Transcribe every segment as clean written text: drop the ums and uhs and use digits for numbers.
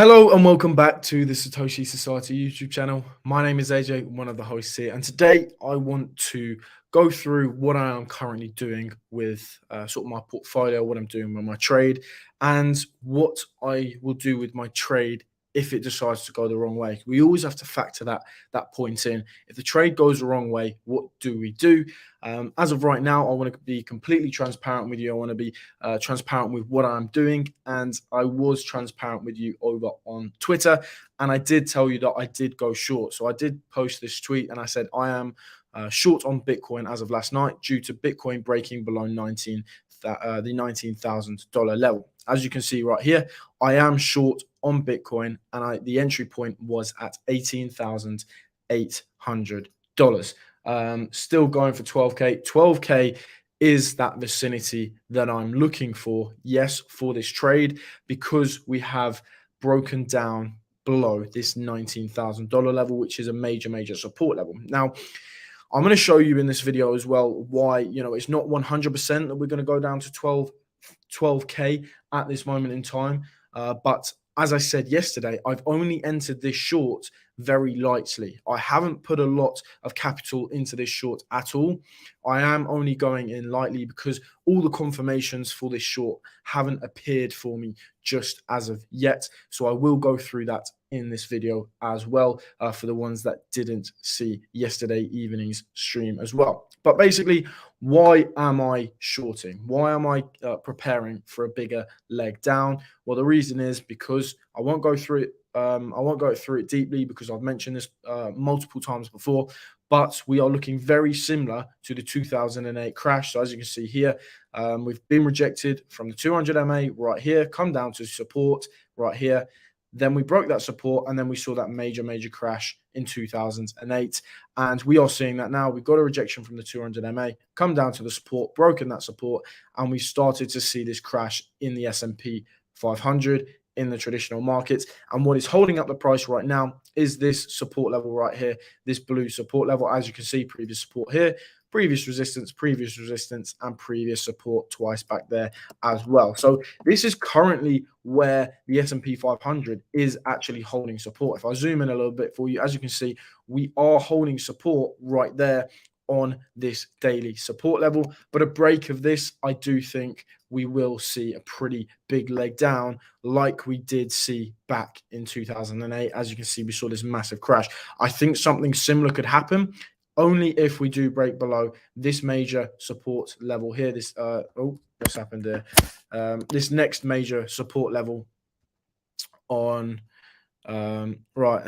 Hello and welcome back to the Satoshi Society YouTube channel. My name is AJ, one of the hosts here, and today I want to go through what I am currently doing with sort of my portfolio, what I'm doing with my trade, and what I will do with my trade if it decides to go the wrong way. We always have to factor that point in. If the trade goes the wrong way, what do we do? As of right now, I want to be completely transparent with you. I want to be transparent with what I'm doing, and I was transparent with you over on Twitter, and I did tell you that I did go short. So I did post this tweet, and I said I am short on Bitcoin as of last night due to Bitcoin breaking below the $19,000 level. As you can see right here, I am short on Bitcoin, and the entry point was at $18,800. Still going for 12K. 12K is that vicinity that I'm looking for, yes, for this trade, because we have broken down below this $19,000 level, which is a major support level. Now, I'm going to show you in this video as well why, it's not 100% that we're going to go down to 12K at this moment in time. But as I said yesterday, I've only entered this short very lightly. I haven't put a lot of capital into this short at all. I am only going in lightly because all the confirmations for this short haven't appeared for me just as of yet. So I will go through that in this video as well for the ones that didn't see yesterday evening's stream as well. But basically, why am I shorting? Why am I preparing for a bigger leg down? Well, the reason is because I won't go through it. I won't go through it deeply because I've mentioned this multiple times before, but we are looking very similar to the 2008 crash. So as you can see here, we've been rejected from the 200 MA right here, come down to support right here. Then we broke that support, and then we saw that major crash in 2008. And we are seeing that now. We've got a rejection from the 200 MA, come down to the support, broken that support, and we started to see this crash in the S&P 500 in the traditional markets. And what is holding up the price right now is this support level right here, this blue support level. As you can see, previous support here, previous resistance, and previous support twice back there as well. So this is currently where the S&P 500 is actually holding support. If I zoom in a little bit for you, as you can see, we are holding support right there on this daily support level. But a break of this, I do think we will see a pretty big leg down like we did see back in 2008. As you can see, we saw this massive crash. I think something similar could happen only if we do break below this major support level here. This what's happened there? This next major support level on right.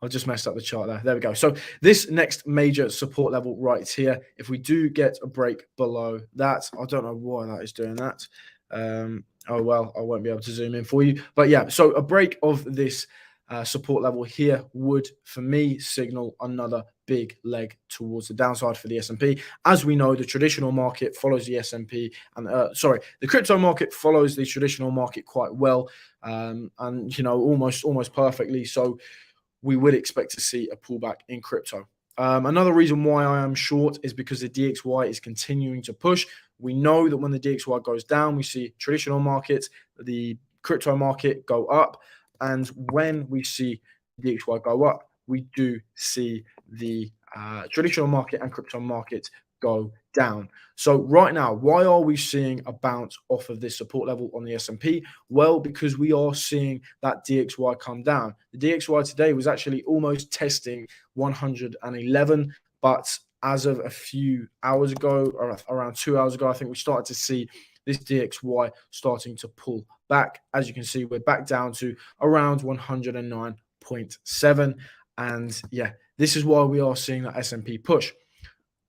I just messed up the chart there. There we go. So this next major support level right here, if we do get a break below that, I don't know why that is doing that. Oh, well, I won't be able to zoom in for you. But yeah, so a break of this support level here would, for me, signal another big leg towards the downside for the S&P. As we know, the traditional market follows the S&P, and the crypto market follows the traditional market quite well, and almost perfectly. So we would expect to see a pullback in crypto. Another reason why I am short is because the DXY is continuing to push. We know that when the DXY goes down, we see traditional markets, the crypto market go up. And when we see DXY go up, we do see the traditional market and crypto market go down. So right now, why are we seeing a bounce off of this support level on the S&P? Well, because we are seeing that DXY come down. The DXY today was actually almost testing 111, but as of a few hours ago, or around 2 hours ago, I think we started to see this DXY starting to pull back. As you can see, we're back down to around 109.7. And yeah, this is why we are seeing that S&P push.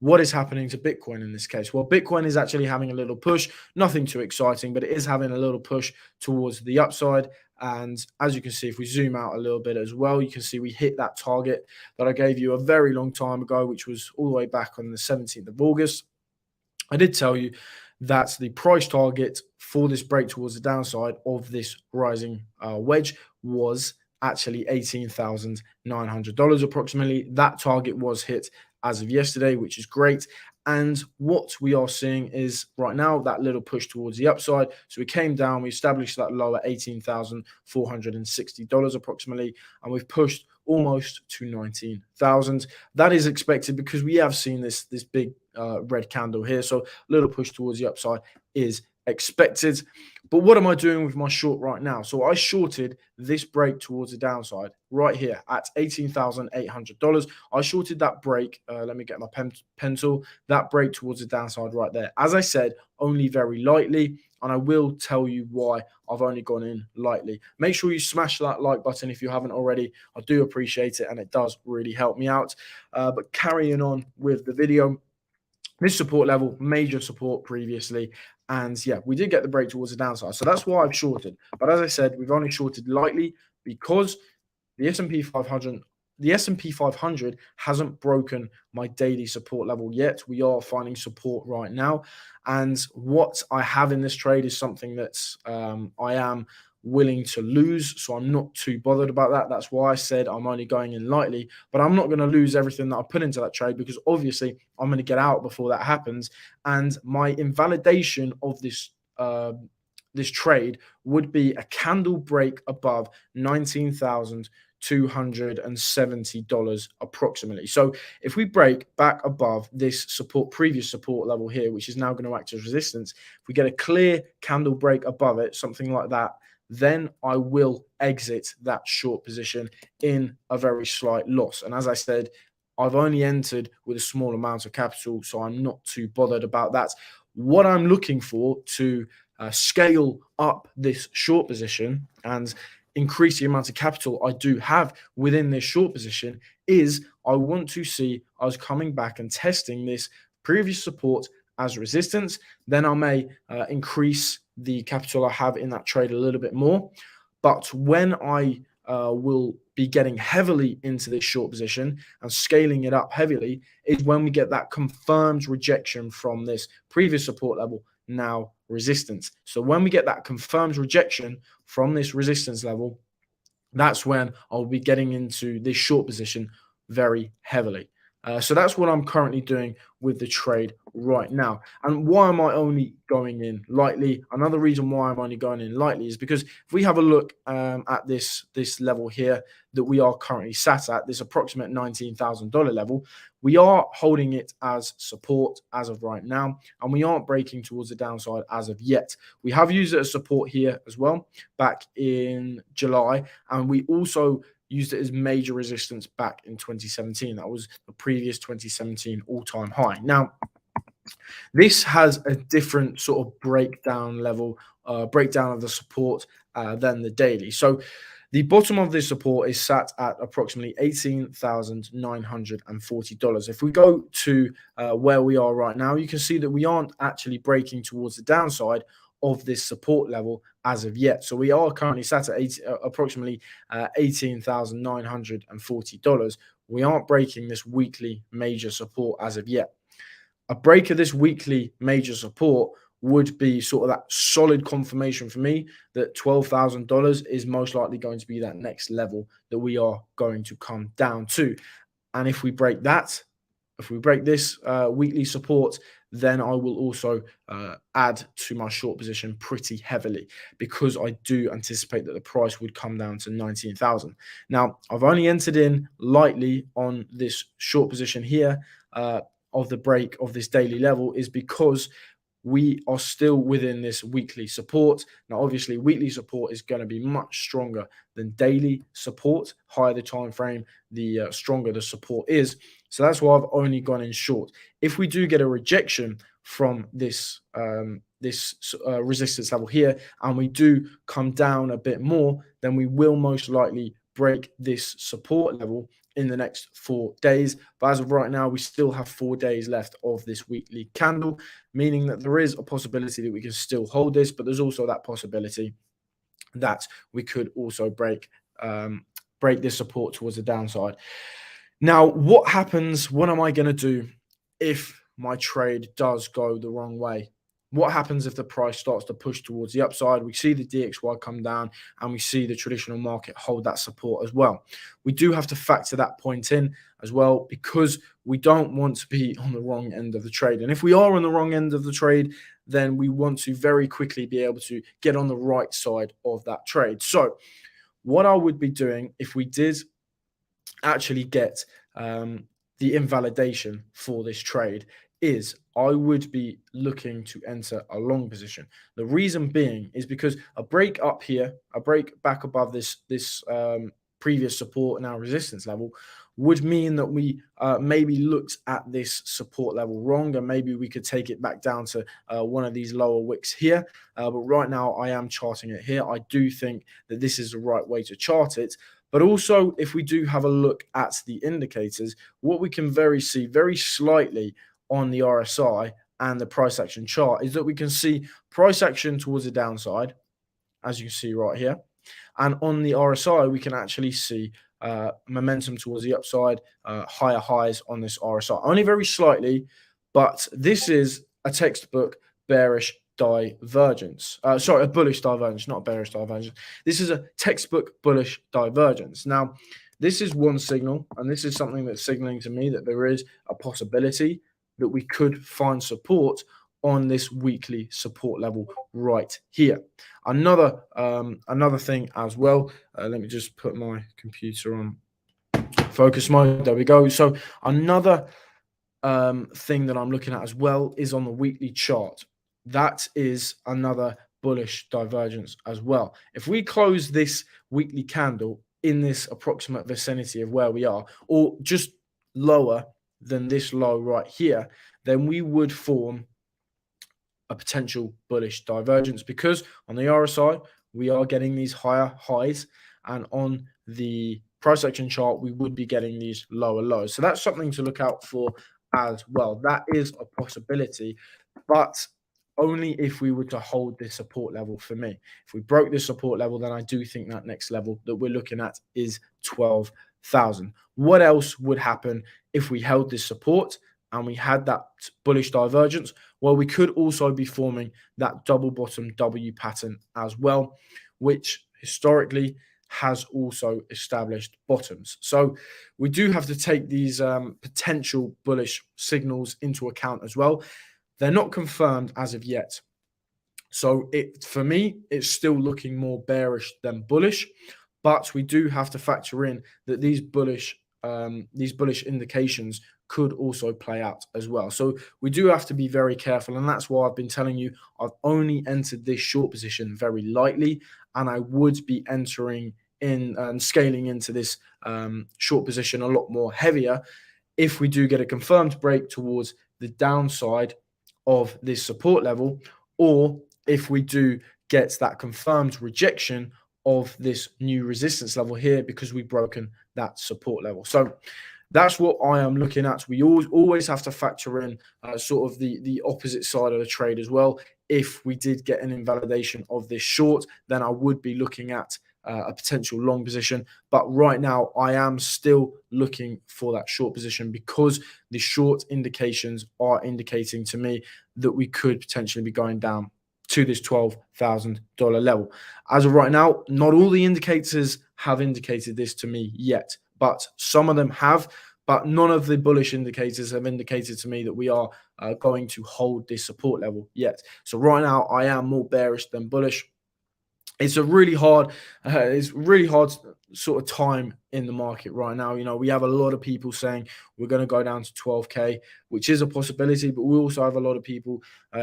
What is happening to Bitcoin in this case? Well, Bitcoin is actually having a little push, nothing too exciting, but it is having a little push towards the upside. And as you can see, if we zoom out a little bit as well, you can see we hit that target that I gave you a very long time ago, which was all the way back on the 17th of August. I did tell you that the price target for this break towards the downside of this rising wedge was actually $18,900 approximately. That target was hit as of yesterday, which is great. And what we are seeing is right now that little push towards the upside. So we came down, we established that low at $18,460 approximately, and we've pushed almost to 19,000. That is expected because we have seen this big red candle here. So a little push towards the upside is expected. But what am I doing with my short right now? So I shorted this break towards the downside right here at $18,800. I shorted that break. Let me get my pencil. That break towards the downside right there. As I said, only very lightly. And I will tell you why I've only gone in lightly. Make sure you smash that like button if you haven't already. I do appreciate it, and it does really help me out. But carrying on with the video, this support level, major support previously. And yeah, we did get the break towards the downside. So that's why I've shorted. But as I said, we've only shorted lightly because the S&P 500 hasn't broken my daily support level yet. We are finding support right now. And what I have in this trade is something that's I am willing to lose. So I'm not too bothered about that. That's why I said I'm only going in lightly, but I'm not going to lose everything that I put into that trade because obviously I'm going to get out before that happens. And my invalidation of this trade would be a candle break above $19,270 approximately. So if we break back above this previous support level here, which is now going to act as resistance, if we get a clear candle break above it, something like that, then I will exit that short position in a very slight loss. And as I said, I've only entered with a small amount of capital, so I'm not too bothered about that. What I'm looking for to scale up this short position and increase the amount of capital I do have within this short position is I want to see us coming back and testing this previous support as resistance. Then I may increase the capital I have in that trade a little bit more. But when I will be getting heavily into this short position and scaling it up heavily is when we get that confirmed rejection from this previous support level, now resistance. So when we get that confirmed rejection from this resistance level, that's when I'll be getting into this short position very heavily. So that's what I'm currently doing with the trade right now. And why am I only going in lightly? Another reason why I'm only going in lightly is because if we have a look at this level here that we are currently sat at, this approximate $19,000 level, we are holding it as support as of right now, and we aren't breaking towards the downside as of yet. We have used it as support here as well back in July, and we also used it as major resistance back in 2017. That was the previous 2017 all-time high. Now, this has a different sort of breakdown of the support than the daily. So the bottom of this support is sat at approximately $18,940. If we go to where we are right now, you can see that we aren't actually breaking towards the downside of this support level as of yet. So we are currently sat at approximately $18,940. We aren't breaking this weekly major support as of yet. A break of this weekly major support would be sort of that solid confirmation for me that $12,000 is most likely going to be that next level that we are going to come down to. And if we break this weekly support, then I will also add to my short position pretty heavily because I do anticipate that the price would come down to 19,000. Now, I've only entered in lightly on this short position here of the break of this daily level is because we are still within this weekly support. Now, obviously, weekly support is going to be much stronger than daily support. Higher the time frame, the stronger the support is. So that's why I've only gone in short. If we do get a rejection from this resistance level here, and we do come down a bit more, then we will most likely break this support level in the next 4 days. But as of right now, we still have 4 days left of this weekly candle, meaning that there is a possibility that we can still hold this, but there's also that possibility that we could also break this support towards the downside. Now, what happens? What am I going to do if my trade does go the wrong way? what happens if the price starts to push towards the upside? We see the DXY come down and we see the traditional market hold that support as well. We do have to factor that point in as well, because we don't want to be on the wrong end of the trade. And if we are on the wrong end of the trade, then we want to very quickly be able to get on the right side of that trade. So what I would be doing if we did actually get the invalidation for this trade is I would be looking to enter a long position. The reason being is because a break up here, a break back above this previous support and our resistance level would mean that we maybe looked at this support level wrong, and maybe we could take it back down to one of these lower wicks here. But right now I am charting it here. I do think that this is the right way to chart it. But also, if we do have a look at the indicators, what we can see very slightly on the RSI and the price action chart is that we can see price action towards the downside, as you see right here. And on the RSI, we can actually see momentum towards the upside, higher highs on this RSI. Only very slightly, but this is a textbook bearish divergence. Sorry, a bullish divergence, not a bearish divergence. This is a textbook bullish divergence. Now, this is one signal, and this is something that's signaling to me that there is a possibility that we could find support on this weekly support level right here. Another thing as well. Let me just put my computer on focus mode. There we go. So another thing that I'm looking at as well is on the weekly chart. That is another bullish divergence as well. If we close this weekly candle in this approximate vicinity of where we are, or just lower than this low right here, then we would form a potential bullish divergence, because on the RSI we are getting these higher highs, and on the price action chart we would be getting these lower lows. So that's something to look out for as well. That is a possibility, but only if we were to hold this support level for me. If we broke this support level, then I do think that next level that we're looking at is 12,000. What else would happen if we held this support and we had that bullish divergence? Well, we could also be forming that double bottom W pattern as well, which historically has also established bottoms. So we do have to take these potential bullish signals into account as well. They're not confirmed as of yet. So for me, it's still looking more bearish than bullish, but we do have to factor in that these bullish indications could also play out as well. So we do have to be very careful, and that's why I've been telling you I've only entered this short position very lightly, and I would be entering in and scaling into this short position a lot more heavier if we do get a confirmed break towards the downside of this support level, or if we do get that confirmed rejection of this new resistance level here because we've broken that support level. So that's what I am looking at. We always have to factor in sort of the opposite side of the trade as well. If we did get an invalidation of this short, then I would be looking at a potential long position. But right now, I am still looking for that short position, because the short indications are indicating to me that we could potentially be going down to this $12,000 level. As of right now, not all the indicators have indicated this to me yet, but some of them have. But none of the bullish indicators have indicated to me that we are going to hold this support level yet. So right now, I am more bearish than bullish. It's really hard sort of time in the market right now. You know, we have a lot of people saying we're going to go down to 12K, which is a possibility, but we also have a lot of people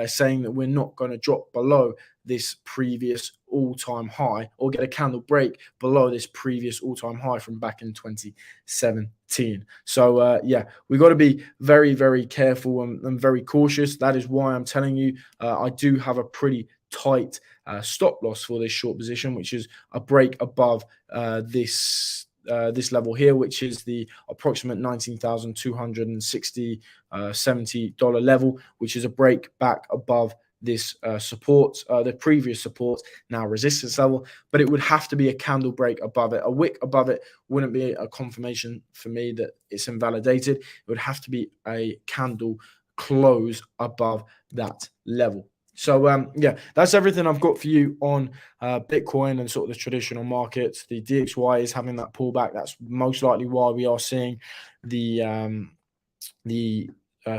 saying that we're not going to drop below this previous all-time high, or get a candle break below this previous all-time high from back in 2017. So yeah, we got to be very, very careful and very cautious. That is why I'm telling you I do have a pretty tight stop loss for this short position, which is a break above this level here, which is the approximate $19,260.70 level, which is a break back above this support, the previous support, now resistance level. But it would have to be a candle break above it. A wick above it wouldn't be a confirmation for me that it's invalidated. It would have to be a candle close above that level. So yeah, that's everything I've got for you on Bitcoin and sort of the traditional markets. The DXY is having that pullback. That's most likely why we are seeing the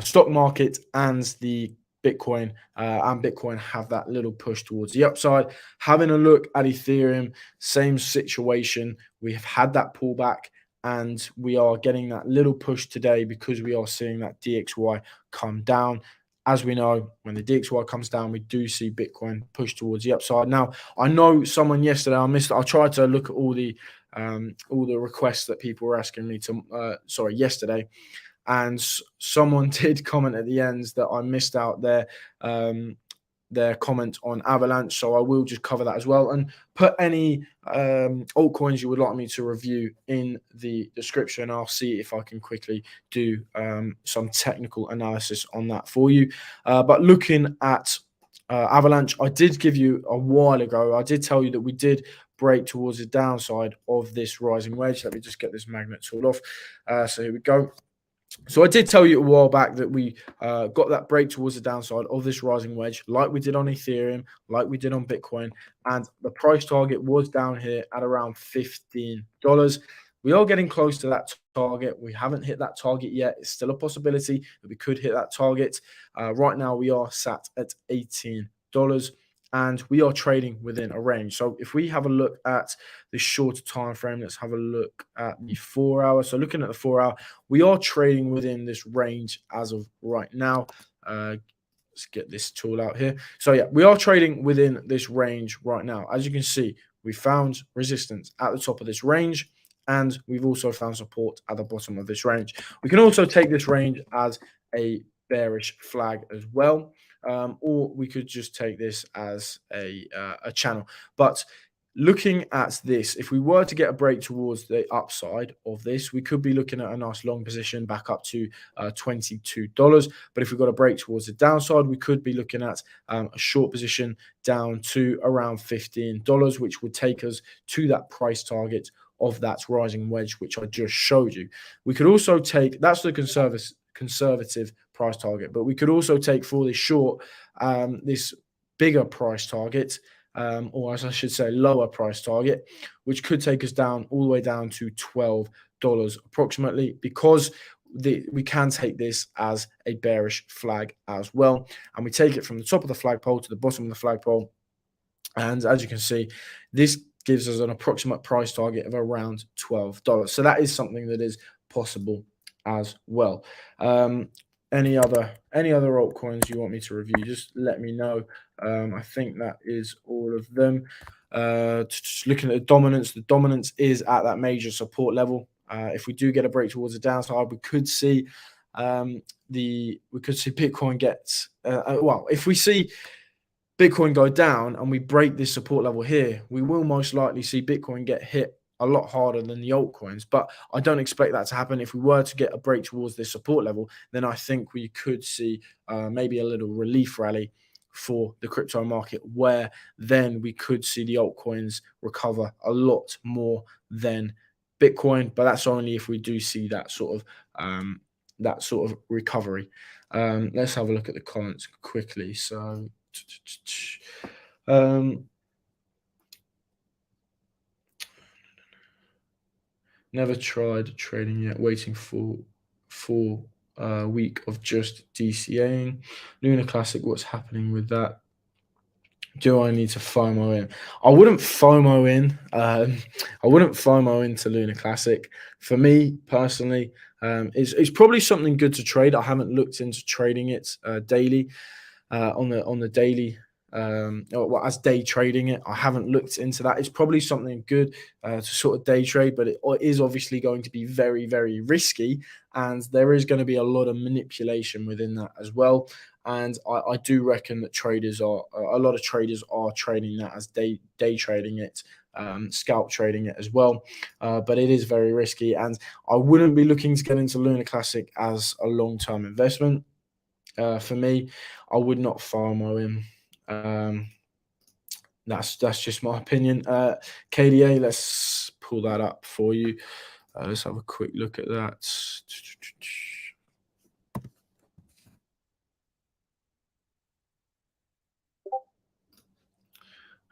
stock market and the Bitcoin have that little push towards the upside. Having a look at Ethereum, same situation. We have had that pullback and we are getting that little push today because we are seeing that DXY come down. As we know, when the DXY comes down, we do see Bitcoin push towards the upside. Now, I know someone yesterday, I tried to look at all the requests that people were asking me to, yesterday, and someone did comment at the end that I missed out their comment on Avalanche, so I will just cover that as well and put any altcoins you would like me to review in the description. I'll see if I can quickly do some technical analysis on that for you. But looking at Avalanche, I did give you a while ago, I did tell you that we did break towards the downside of this rising wedge. Let me just get this magnet tool off. So here we go. So I did tell you a while back that we got that break towards the downside of this rising wedge, like we did on Ethereum, like we did on Bitcoin, and the price target was down here at around $15. We are getting close to that target. We haven't hit that target yet. It's still a possibility that we could hit that target. Right now, we are sat at $18. And we are trading within a range. So if we have a look at the shorter time frame, let's have a look at the 4 hour. So looking at the 4 hour, we are trading within this range as of right now. Let's get this tool out here. So yeah, we are trading within this range right now. As you can see, we found resistance at the top of this range, and we've also found support at the bottom of this range. We can also take this range as a bearish flag as well, or we could just take this as a channel. But looking at this, if we were to get a break towards the upside of this, we could be looking at a nice long position back up to $22. But if we got a break towards the downside, we could be looking at a short position down to around $15, which would take us to that price target of that rising wedge, which I just showed you. We could also take, that's the conservative price target, but we could also take for this short, this bigger price target, or as I should say, lower price target, which could take us down all the way down to $12 approximately, because we can take this as a bearish flag as well. And we take it from the top of the flagpole to the bottom of the flagpole. And as you can see, this gives us an approximate price target of around $12. So that is something that is possible as well. Any other altcoins you want me to review, just let me know. I think that is all of them. Just looking at the dominance is at that major support level. If we do get a break towards the downside, we could see Bitcoin get well. If we see Bitcoin go down and we break this support level here, we will most likely see Bitcoin get hit a lot harder than the altcoins. But I don't expect that to happen. If we were to get a break towards this support level, then I think we could see maybe a little relief rally for the crypto market, where then we could see the altcoins recover a lot more than Bitcoin. But that's only if we do see that sort of recovery. Let's have a look at the comments quickly. So never tried trading yet, waiting for a week of just DCAing. Luna Classic, what's happening with that? Do I need to FOMO in? I wouldn't FOMO in. I wouldn't FOMO into Luna Classic. For me personally, it's probably something good to trade. I haven't looked into trading it daily. On the daily, well, as day trading it, I haven't looked into that. It's probably something good to sort of day trade, but it is obviously going to be very, very risky, and there is going to be a lot of manipulation within that as well. And I do reckon that a lot of traders are trading that as day trading it, scalp trading it as well. But it is very risky, and I wouldn't be looking to get into Luna Classic as a long-term investment. For me, I would not FOMO in. That's just my opinion. KDA, let's pull that up for you. Let's have a quick look at that.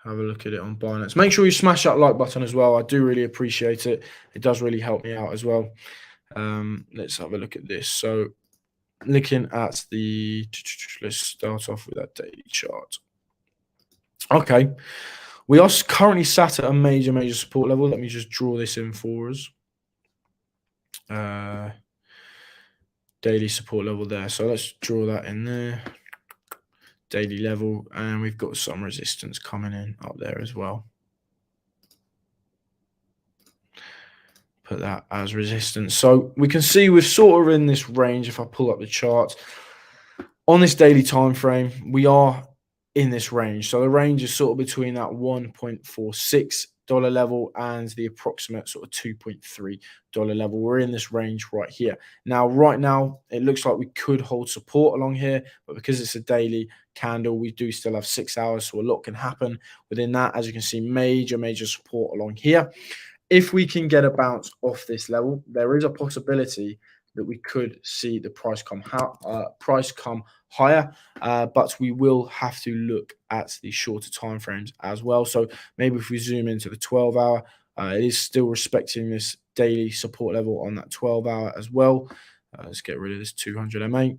Have a look at it on Binance. Make sure you smash that like button as well. I do really appreciate it. It does really help me out as well. Let's have a look at this. So looking at the, let's start off with that daily chart. Okay, we are currently sat at a major support level. Let me just draw this in for us. Daily support level there. So let's draw that in there. Daily level, and we've got some resistance coming in up there as well. Put that as resistance. So we can see we're sort of in this range. If I pull up the chart on this daily time frame, we are in this range. So the range is sort of between that $1.46 level and the approximate sort of $2.3 level. We're in this range right here. Now, right now, it looks like we could hold support along here, but because it's a daily candle, we do still have 6 hours, so a lot can happen within that. As you can see, major support along here. If we can get a bounce off this level, there is a possibility that we could see the price come higher, but we will have to look at the shorter time frames as well. So maybe if we zoom into the 12-hour, it is still respecting this daily support level on that 12-hour as well. Let's get rid of this 200 MA.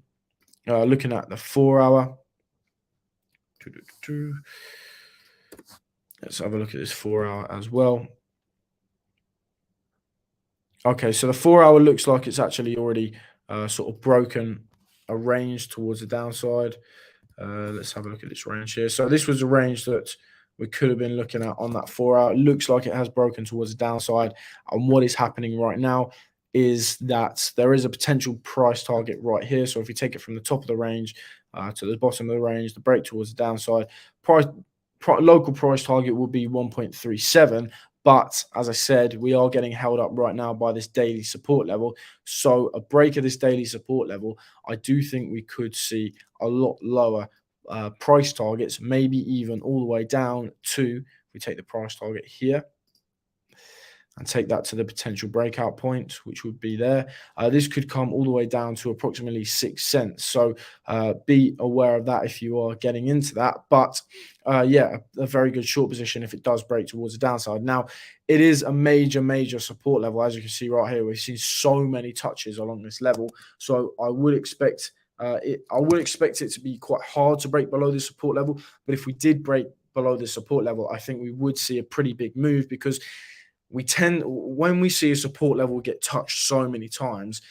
Looking at the 4-hour, let's have a look at this 4-hour as well. Okay, so the 4-hour looks like it's actually already sort of broken a range towards the downside. Let's have a look at this range here. So this was a range that we could have been looking at on that 4-hour. It looks like it has broken towards the downside. And what is happening right now is that there is a potential price target right here. So if you take it from the top of the range to the bottom of the range, the break towards the downside, local price target will be 1.37. But as I said, we are getting held up right now by this daily support level. So a break of this daily support level, I do think we could see a lot lower price targets, maybe even all the way down to, if we take the price target here and take that to the potential breakout point, which would be there. This could come all the way down to approximately 6 cents. So be aware of that if you are getting into that. But yeah, a very good short position if it does break towards the downside. Now, it is a major support level. As you can see right here, we've seen so many touches along this level. So I would expect it to be quite hard to break below this support level. But if we did break below the support level, I think we would see a pretty big move, because when we see a support level get touched so many times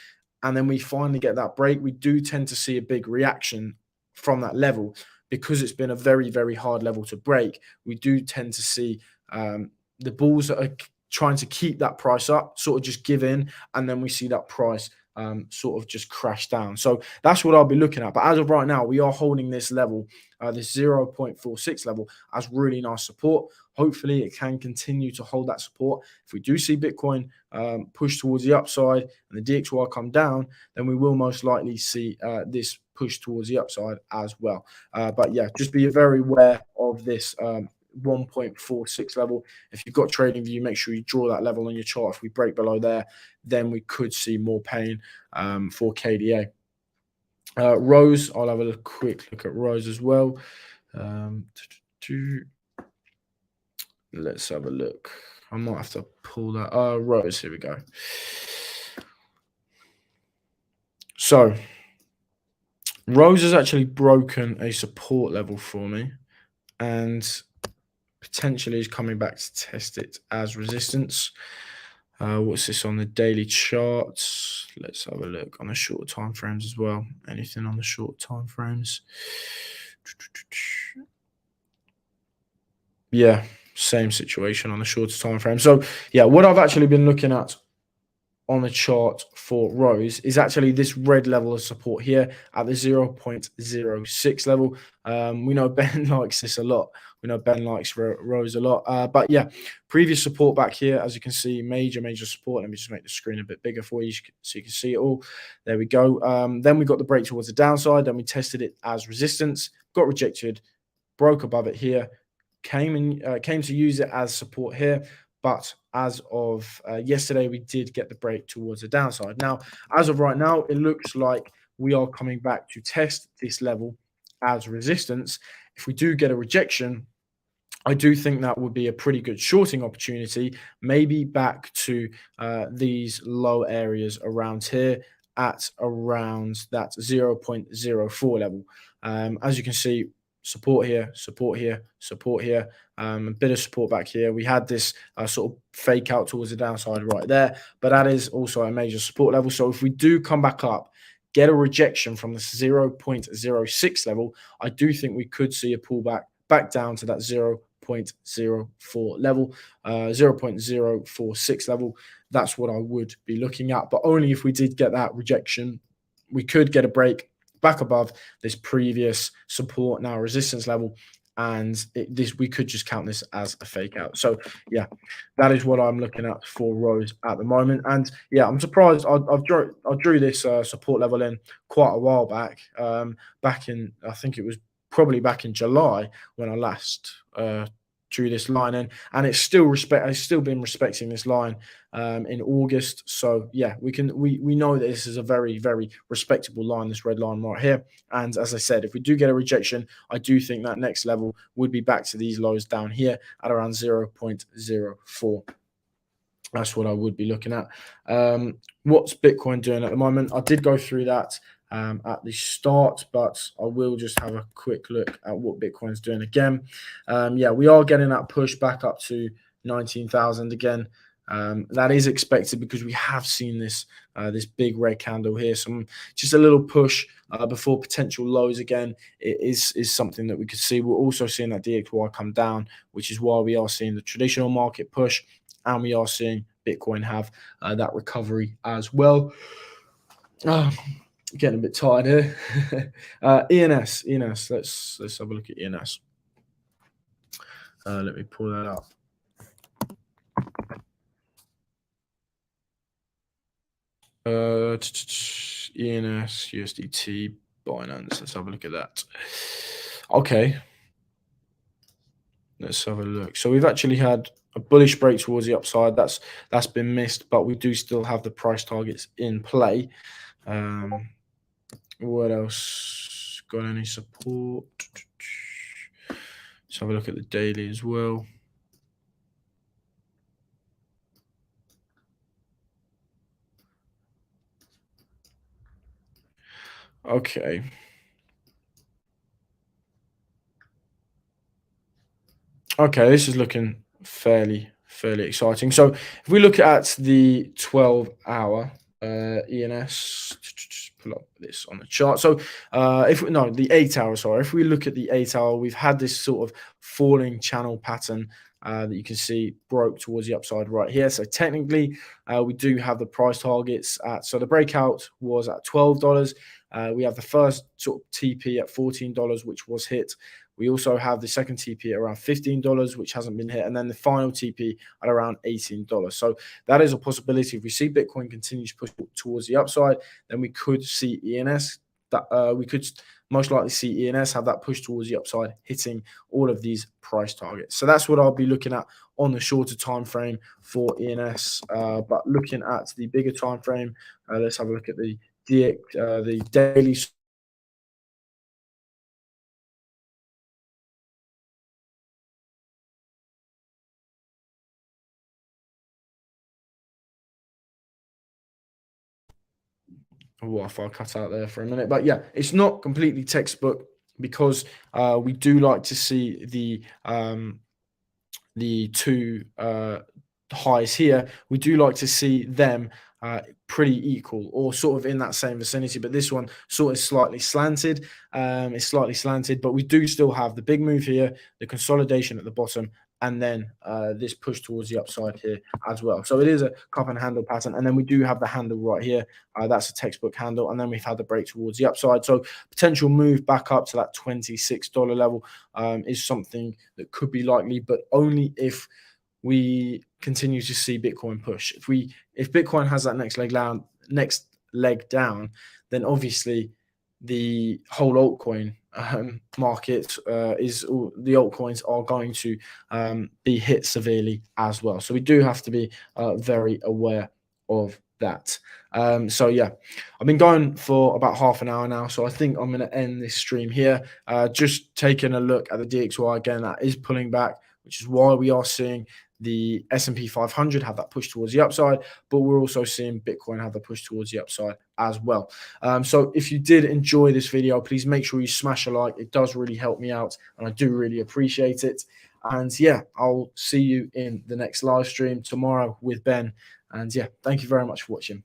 and then we finally get that break, we do tend to see a big reaction from that level, because it's been a very hard level to break. We do tend to see the bulls that are trying to keep that price up sort of just give in, and then we see that price sort of just crash down. So that's what I'll be looking at. But as of right now, we are holding this level, this 0.46 level, as really nice support. Hopefully, it can continue to hold that support. If we do see Bitcoin push towards the upside and the DXY come down, then we will most likely see this push towards the upside as well. But yeah, just be very aware of this 1.46 level. If you've got TradingView, make sure you draw that level on your chart. If we break below there, then we could see more pain for KDA. Rose, I'll have a quick look at Rose as well. Let's have a look. I might have to pull that. Rose, here we go. So Rose has actually broken a support level for me, and potentially is coming back to test it as resistance. What's this on the daily charts? Let's have a look on the short time frames as well. Anything on the short time frames? Yeah, same situation on the shorter time frame. So yeah, what I've actually been looking at on the chart for Rose is actually this red level of support here at the 0.06 level. We know Ben likes this a lot. We know Ben likes Rose a lot. But yeah, previous support back here, as you can see, major support. Let me just make the screen a bit bigger for you so you can see it all. There we go. Then we got the break towards the downside. Then we tested it as resistance, got rejected, broke above it here, came to use it as support here. But as of yesterday, we did get the break towards the downside. Now, as of right now, it looks like we are coming back to test this level as resistance. If we do get a rejection, I do think that would be a pretty good shorting opportunity, maybe back to these low areas around here at around that 0.04 level. As you can see, support here, support here, support here, a bit of support back here. We had this sort of fake out towards the downside right there, but that is also a major support level. So if we do come back up, get a rejection from the 0.06 level, I do think we could see a pullback back down to that 0.04 level, 0.046 level. That's what I would be looking at. But only if we did get that rejection, we could get a break back above this previous support, now resistance level. And this we could just count this as a fake out. So yeah, that is what I'm looking at for Rose at the moment. And yeah, I'm surprised. I drew this support level in quite a while back. Back in I think it was probably back in July when I last drew this line in, and it's still respect. It's still been respecting this line in August. So yeah, we know that this is a very respectable line, this red line right here. And as I said, if we do get a rejection, I do think that next level would be back to these lows down here at around 0.04. That's what I would be looking at. What's Bitcoin doing at the moment? I did go through that at the start, but I will just have a quick look at what Bitcoin's doing again. Yeah, we are getting that push back up to 19,000 again. That is expected because we have seen this big red candle here. Some just a little push before potential lows again. It is something that we could see. We're also seeing that DXY come down, which is why we are seeing the traditional market push, and we are seeing Bitcoin have that recovery as well. Uh, Getting a bit tired here. ENS. Let's have a look at ENS. Let me pull that up. ENS USDT Binance. Let's have a look at that. Okay. Let's have a look. So we've actually had a bullish break towards the upside. That's been missed, but we do still have the price targets in play. What else? Got any support? Let's have a look at the daily as well. Okay. Okay, this is looking fairly exciting. So if we look at the 12-hour ENS, pull up this on the chart. So the 8-hour, sorry. If we look at the 8-hour, we've had this sort of falling channel pattern that you can see broke towards the upside right here. So technically, we do have the price targets at. So the breakout was at $12. We have the first sort of TP at $14, which was hit. We also have the second TP at around $15, which hasn't been hit, and then the final TP at around $18. So that is a possibility. If we see Bitcoin continue to push towards the upside, then we could see ENS. We could most likely see ENS have that push towards the upside, hitting all of these price targets. So that's what I'll be looking at on the shorter time frame for ENS. But looking at the bigger time frame, let's have a look at the daily. Wi-Fi cut out there for a minute, but yeah, it's not completely textbook because we do like to see the two highs here. We do like to see them pretty equal or sort of in that same vicinity, but this one sort of slightly slanted. It's slightly slanted, but we do still have the big move here, the consolidation at the bottom, and then this push towards the upside here as well. So it is a cup and handle pattern, and then we do have the handle right here. That's a textbook handle, and then we've had the break towards the upside. So potential move back up to that $26 level is something that could be likely, but only if we continue to see Bitcoin push. If Bitcoin has that next leg down, then obviously the whole altcoin market the altcoins are going to be hit severely as well. So we do have to be very aware of that. So yeah, I've been going for about half an hour now, so I think I'm going to end this stream here. Just taking a look at the DXY again, that is pulling back which is why we are seeing the S&P 500 have that push towards the upside, but we're also seeing Bitcoin have the push towards the upside as well. So if you did enjoy this video, please make sure you smash a like. It does really help me out, and I do really appreciate it. And yeah, I'll see you in the next live stream tomorrow with Ben. And yeah, thank you very much for watching.